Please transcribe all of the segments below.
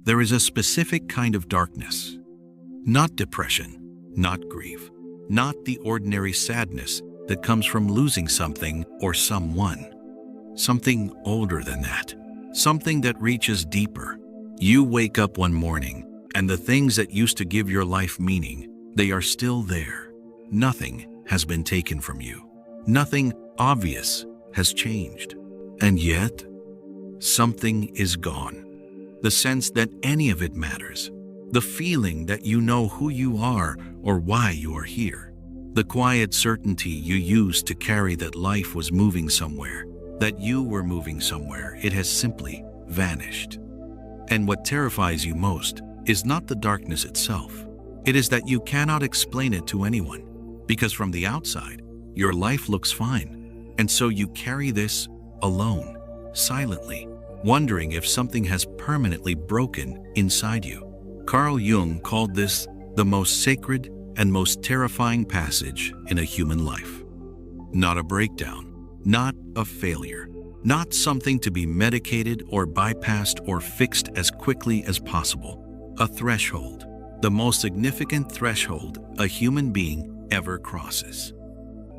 There is a specific kind of darkness. Not depression, not grief, not the ordinary sadness that comes from losing something or someone. Something older than that. Something that reaches deeper. You wake up one morning, and the things that used to give your life meaning, they are still there. Nothing has been taken from you. Nothing obvious has changed. And yet, something is gone. The sense that any of it matters. The feeling that you know who you are or why you are here. The quiet certainty you used to carry that life was moving somewhere, that you were moving somewhere, it has simply vanished. And what terrifies you most is not the darkness itself. It is that you cannot explain it to anyone, because from the outside, your life looks fine. And so you carry this alone, silently, wondering if something has permanently broken inside you. Carl Jung called this the most sacred and most terrifying passage in a human life. Not a breakdown, not a failure, not something to be medicated or bypassed or fixed as quickly as possible. A threshold, the most significant threshold a human being ever crosses.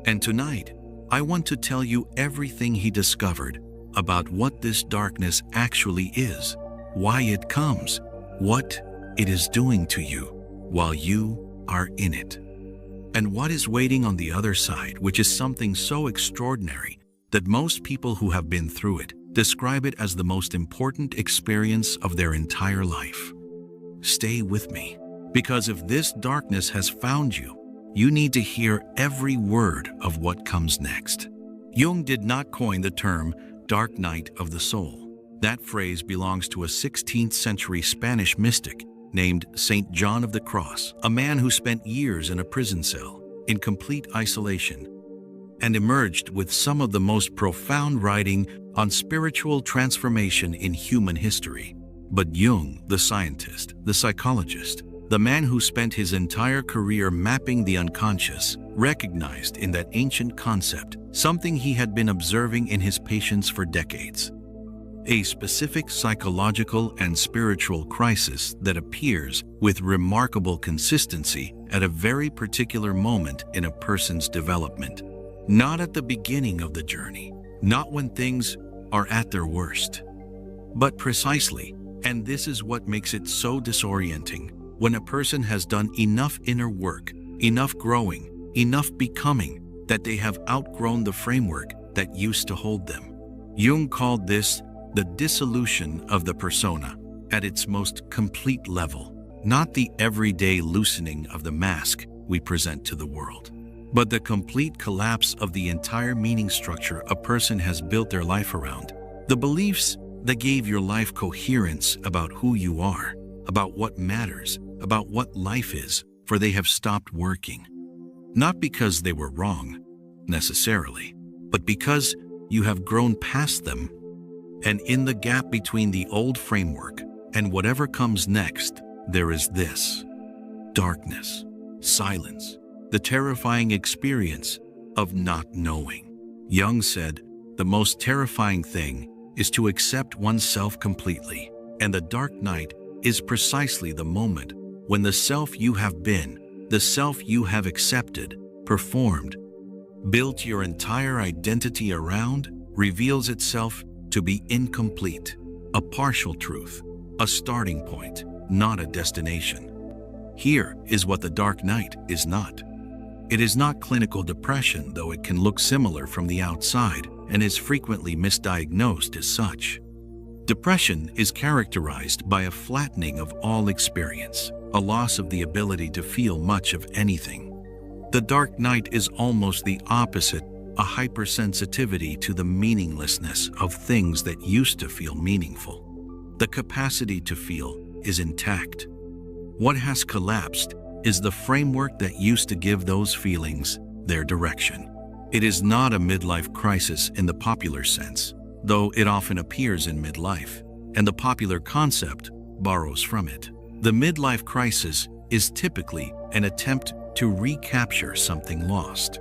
And tonight, I want to tell you everything he discovered about what this darkness actually is, why it comes, what it is doing to you while you are in it, and what is waiting on the other side, which is something so extraordinary that most people who have been through it describe it as the most important experience of their entire life. Stay with me, because if this darkness has found you, you need to hear every word of what comes next. Jung did not coin the term dark night of the soul. That phrase belongs to a 16th century Spanish mystic named Saint John of the Cross, a man who spent years in a prison cell in complete isolation and emerged with some of the most profound writing on spiritual transformation in human history. But Jung, the scientist, the psychologist, the man who spent his entire career mapping the unconscious, recognized in that ancient concept something he had been observing in his patients for decades. A specific psychological and spiritual crisis that appears with remarkable consistency at a very particular moment in a person's development. Not at the beginning of the journey, not when things are at their worst, but precisely, and this is what makes it so disorienting, when a person has done enough inner work, enough growing, enough becoming, that they have outgrown the framework that used to hold them. Jung called this the dissolution of the persona at its most complete level, not the everyday loosening of the mask we present to the world, but the complete collapse of the entire meaning structure a person has built their life around. The beliefs that gave your life coherence about who you are, about what matters, about what life is, for they have stopped working. Not because they were wrong, necessarily, but because you have grown past them. And in the gap between the old framework and whatever comes next, there is this: darkness, silence, the terrifying experience of not knowing. Jung said, the most terrifying thing is to accept oneself completely, and the dark night is precisely the moment when the self you have been, the self you have accepted, performed, built your entire identity around, reveals itself to be incomplete, a partial truth, a starting point, not a destination. Here is what the dark night is not. It is not clinical depression, though it can look similar from the outside and is frequently misdiagnosed as such. Depression is characterized by a flattening of all experience, a loss of the ability to feel much of anything. The dark night is almost the opposite, a hypersensitivity to the meaninglessness of things that used to feel meaningful. The capacity to feel is intact. What has collapsed is the framework that used to give those feelings their direction. It is not a midlife crisis in the popular sense, though it often appears in midlife, and the popular concept borrows from it. The midlife crisis is typically an attempt to recapture something lost.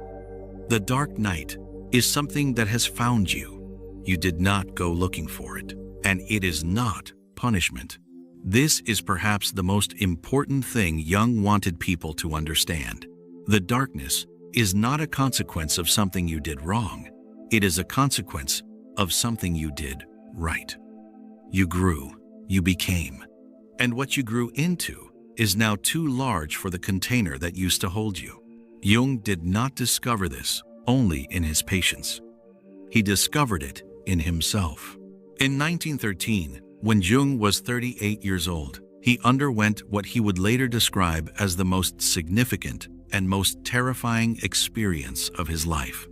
The dark night is something that has found you. You did not go looking for it, and it is not punishment. This is perhaps the most important thing Jung wanted people to understand. The darkness is not a consequence of something you did wrong. It is a consequence of something you did right. You grew, you became, and what you grew into is now too large for the container that used to hold you. Jung did not discover this only in his patients. He discovered it in himself. In 1913, when Jung was 38 years old, he underwent what he would later describe as the most significant and most terrifying experience of his life.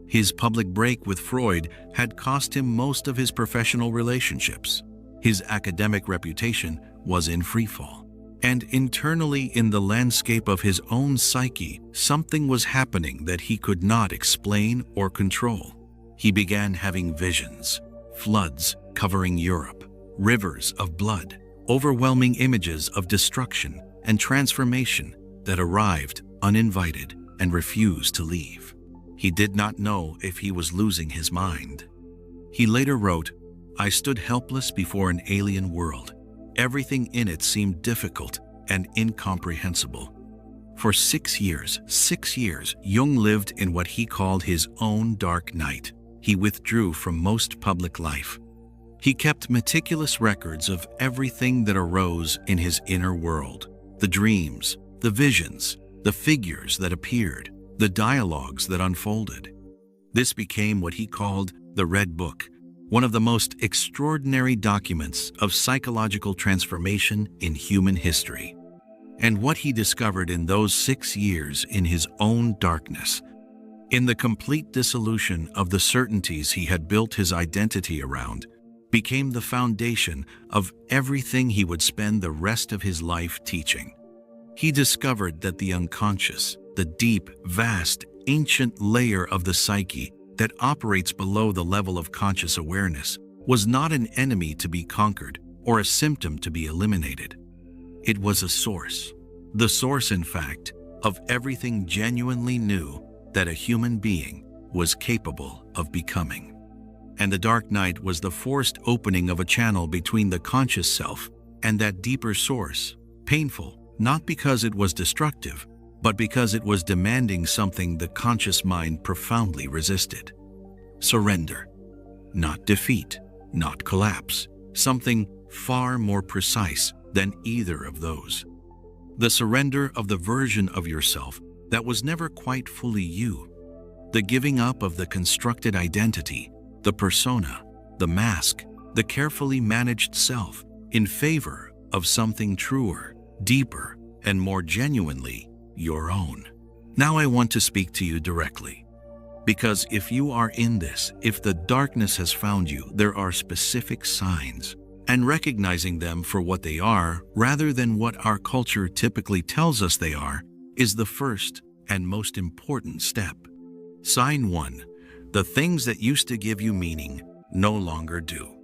His public break with Freud had cost him most of his professional relationships. His academic reputation was in freefall. And internally in the landscape of his own psyche, something was happening that he could not explain or control. He began having visions, floods covering Europe, rivers of blood, overwhelming images of destruction and transformation that arrived uninvited and refused to leave. He did not know if he was losing his mind. He later wrote, "I stood helpless before an alien world. Everything in it seemed difficult and incomprehensible." For 6 years, Jung lived in what he called his own dark night. He withdrew from most public life. He kept meticulous records of everything that arose in his inner world: the dreams, the visions, the figures that appeared, the dialogues that unfolded. This became what he called the Red Book, one of the most extraordinary documents of psychological transformation in human history. And what he discovered in those 6 years in his own darkness, in the complete dissolution of the certainties he had built his identity around, became the foundation of everything he would spend the rest of his life teaching. He discovered that the unconscious, the deep, vast, ancient layer of the psyche that operates below the level of conscious awareness, was not an enemy to be conquered or a symptom to be eliminated. It was a source. The source, in fact, of everything genuinely new that a human being was capable of becoming. And the dark night was the forced opening of a channel between the conscious self and that deeper source, painful, not because it was destructive, but because it was demanding something the conscious mind profoundly resisted. Surrender. Not defeat, not collapse. Something far more precise than either of those. The surrender of the version of yourself that was never quite fully you. The giving up of the constructed identity, the persona, the mask, the carefully managed self, in favor of something truer, deeper, and more genuinely your own. Now I want to speak to you directly. Because if you are in this, if the darkness has found you, there are specific signs. And recognizing them for what they are, rather than what our culture typically tells us they are, is the first and most important step. Sign 1. The things that used to give you meaning no longer do.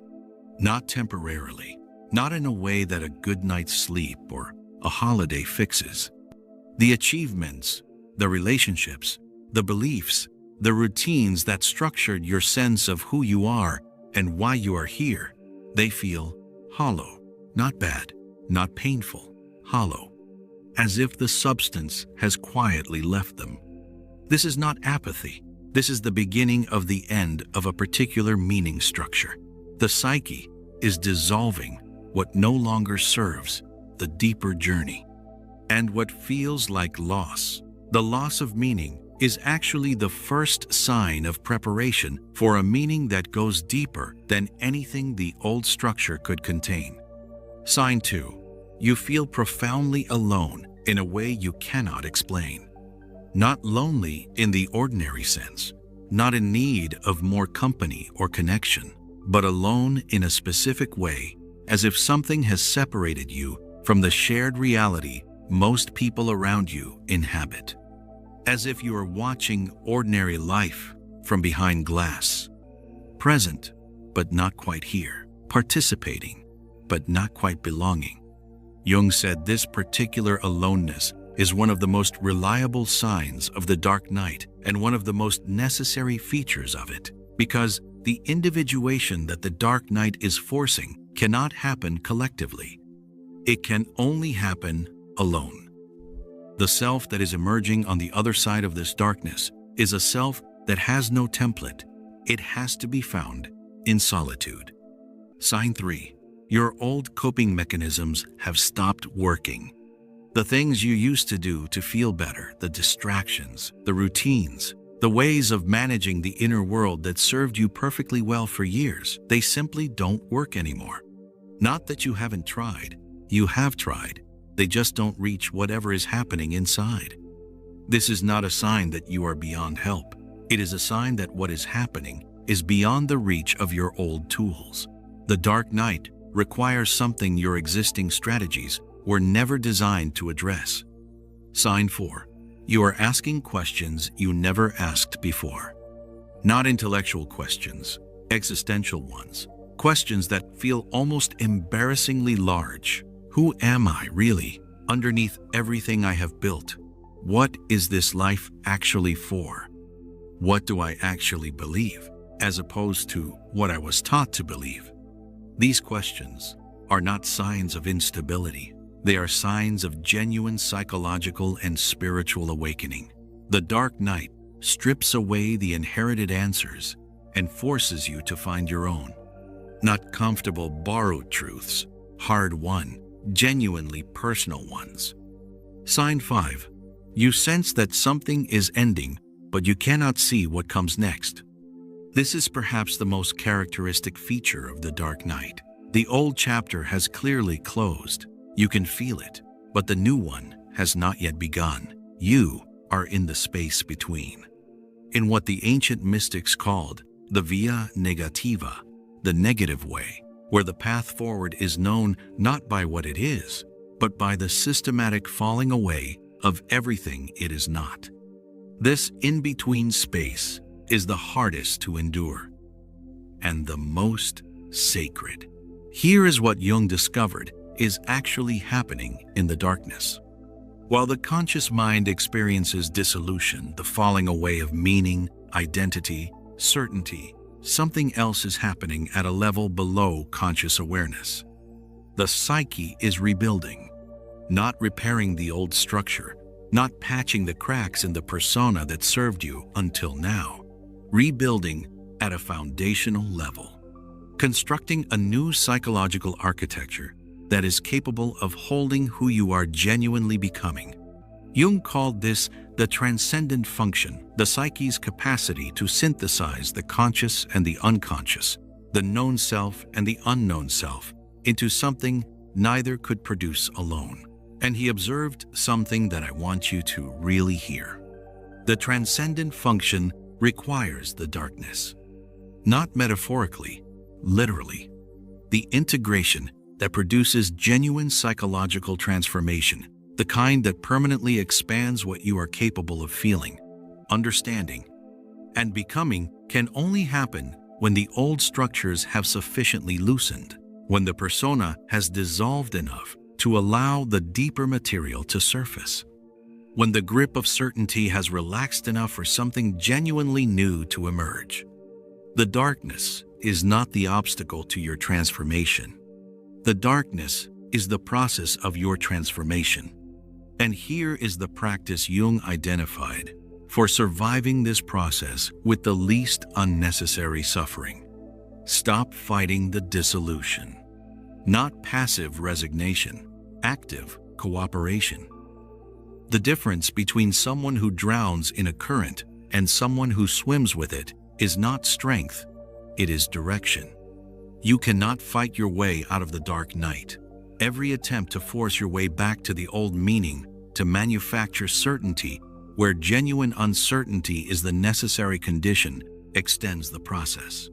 Not temporarily, not in a way that a good night's sleep or a holiday fixes. The achievements, the relationships, the beliefs, the routines that structured your sense of who you are and why you are here, they feel hollow, not bad, not painful, hollow, as if the substance has quietly left them. This is not apathy. This is the beginning of the end of a particular meaning structure. The psyche is dissolving what no longer serves the deeper journey. And what feels like loss, the loss of meaning, is actually the first sign of preparation for a meaning that goes deeper than anything the old structure could contain. Sign 2. You feel profoundly alone in a way you cannot explain. Not lonely in the ordinary sense, not in need of more company or connection, but alone in a specific way, as if something has separated you from the shared reality most people around you inhabit. As if you are watching ordinary life from behind glass, present but not quite here, participating but not quite belonging. Jung said this particular aloneness is one of the most reliable signs of the dark night and one of the most necessary features of it, because the individuation that the dark night is forcing cannot happen collectively. It can only happen alone. The self that is emerging on the other side of this darkness is a self that has no template. It has to be found in solitude. Sign 3. Your old coping mechanisms have stopped working. The things you used to do to feel better, the distractions, the routines, the ways of managing the inner world that served you perfectly well for years, they simply don't work anymore. Not that you haven't tried. You have tried. They just don't reach whatever is happening inside. This is not a sign that you are beyond help. It is a sign that what is happening is beyond the reach of your old tools. The dark night requires something your existing strategies were never designed to address. Sign 4. You are asking questions you never asked before. Not intellectual questions, existential ones. Questions that feel almost embarrassingly large. Who am I really, underneath everything I have built? What is this life actually for? What do I actually believe, as opposed to what I was taught to believe? These questions are not signs of instability. They are signs of genuine psychological and spiritual awakening. The dark night strips away the inherited answers and forces you to find your own. Not comfortable borrowed truths, hard-won, genuinely personal ones. Sign 5. You sense that something is ending, but you cannot see what comes next. This is perhaps the most characteristic feature of the dark night. The old chapter has clearly closed. You can feel it, but the new one has not yet begun. You are in the space between. In what the ancient mystics called the via negativa, the negative way, where the path forward is known not by what it is, but by the systematic falling away of everything it is not. This in-between space is the hardest to endure and the most sacred. Here is what Jung discovered is actually happening in the darkness. While the conscious mind experiences dissolution, the falling away of meaning, identity, certainty, something else is happening at a level below conscious awareness. The psyche is rebuilding, not repairing the old structure, not patching the cracks in the persona that served you until now. Rebuilding at a foundational level, constructing a new psychological architecture that is capable of holding who you are genuinely becoming. Jung called this the transcendent function, the psyche's capacity to synthesize the conscious and the unconscious, the known self and the unknown self, into something neither could produce alone. And he observed something that I want you to really hear. The transcendent function requires the darkness. Not metaphorically, literally. The integration that produces genuine psychological transformation, the kind that permanently expands what you are capable of feeling, understanding, and becoming, can only happen when the old structures have sufficiently loosened, when the persona has dissolved enough to allow the deeper material to surface, when the grip of certainty has relaxed enough for something genuinely new to emerge. The darkness is not the obstacle to your transformation. The darkness is the process of your transformation. And here is the practice Jung identified for surviving this process with the least unnecessary suffering. Stop fighting the dissolution. Not passive resignation, active cooperation. The difference between someone who drowns in a current and someone who swims with it is not strength, it is direction. You cannot fight your way out of the dark night. Every attempt to force your way back to the old meaning, to manufacture certainty where genuine uncertainty is the necessary condition, extends the process,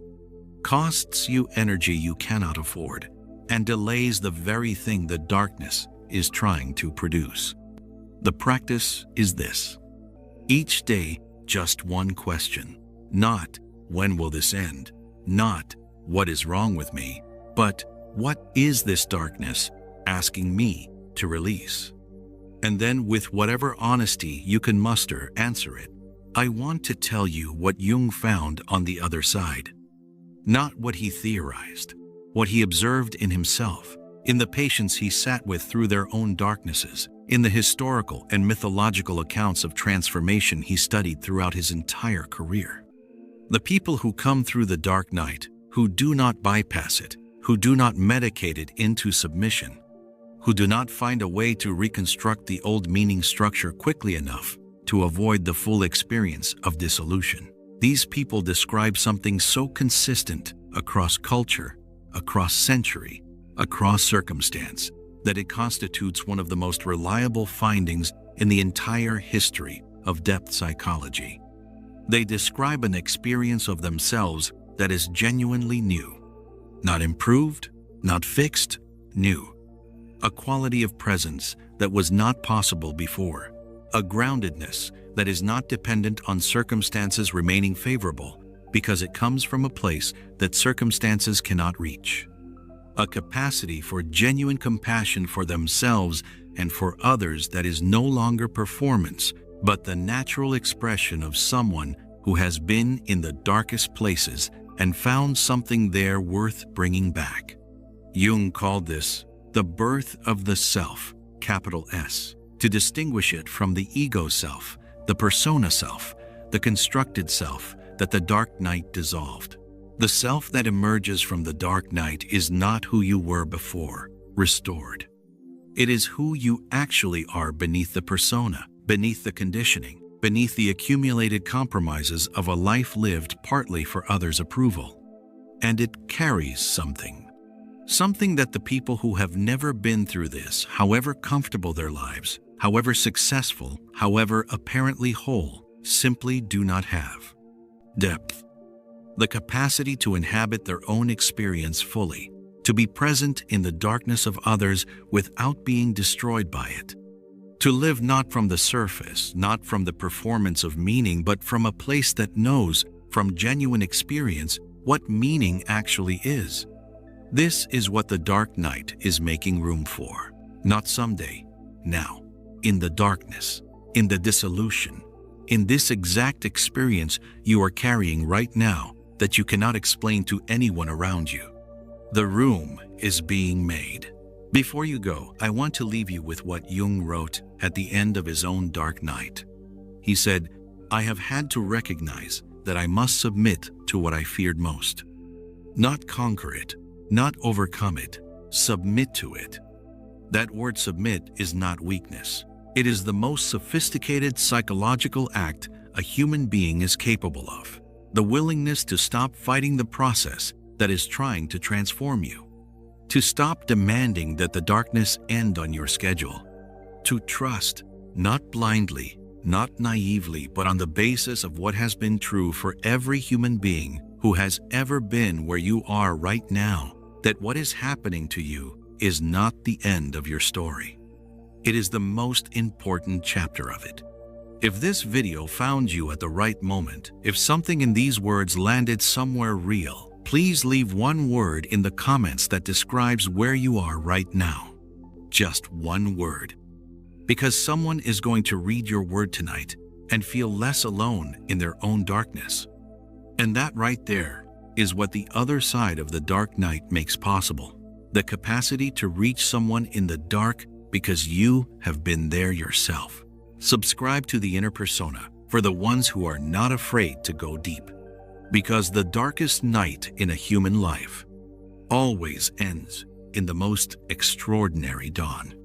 costs you energy you cannot afford, and delays the very thing the darkness is trying to produce. The practice is this. Each day, just one question. Not, when will this end? Not, what is wrong with me? But, what is this darkness asking me to release? And then, with whatever honesty you can muster, answer it. I want to tell you what Jung found on the other side. Not what he theorized, what he observed in himself, in the patients he sat with through their own darknesses, in the historical and mythological accounts of transformation he studied throughout his entire career. The people who come through the dark night, who do not bypass it, who do not medicate it into submission, who do not find a way to reconstruct the old meaning structure quickly enough to avoid the full experience of dissolution. These people describe something so consistent across culture, across century, across circumstance, that it constitutes one of the most reliable findings in the entire history of depth psychology. They describe an experience of themselves that is genuinely new. Not improved, not fixed, new. A quality of presence that was not possible before. A groundedness that is not dependent on circumstances remaining favorable because it comes from a place that circumstances cannot reach. A capacity for genuine compassion for themselves and for others that is no longer performance, but the natural expression of someone who has been in the darkest places and found something there worth bringing back. Jung called this the birth of the self, capital S, to distinguish it from the ego self, the persona self, the constructed self that the dark night dissolved. The self that emerges from the dark night is not who you were before, restored. It is who you actually are beneath the persona, beneath the conditioning, beneath the accumulated compromises of a life lived partly for others' approval. And it carries something. Something that the people who have never been through this, however comfortable their lives, however successful, however apparently whole, simply do not have. Depth. The capacity to inhabit their own experience fully, to be present in the darkness of others without being destroyed by it. To live not from the surface, not from the performance of meaning, but from a place that knows, from genuine experience, what meaning actually is. This is what the dark night is making room for. Not someday, now, in the darkness, in the dissolution, in this exact experience you are carrying right now that you cannot explain to anyone around you. The room is being made. Before you go, I want to leave you with what Jung wrote at the end of his own dark night. He said, "I have had to recognize that I must submit to what I feared most. Not conquer it, not overcome it, submit to it." That word submit is not weakness. It is the most sophisticated psychological act a human being is capable of. The willingness to stop fighting the process that is trying to transform you. To stop demanding that the darkness end on your schedule. To trust, not blindly, not naively, but on the basis of what has been true for every human being who has ever been where you are right now, that what is happening to you is not the end of your story. It is the most important chapter of it. If this video found you at the right moment, if something in these words landed somewhere real, please leave one word in the comments that describes where you are right now. Just one word. Because someone is going to read your word tonight and feel less alone in their own darkness. And that right there is what the other side of the dark night makes possible. The capacity to reach someone in the dark because you have been there yourself. Subscribe to the Inner Persona for the ones who are not afraid to go deep. Because the darkest night in a human life always ends in the most extraordinary dawn.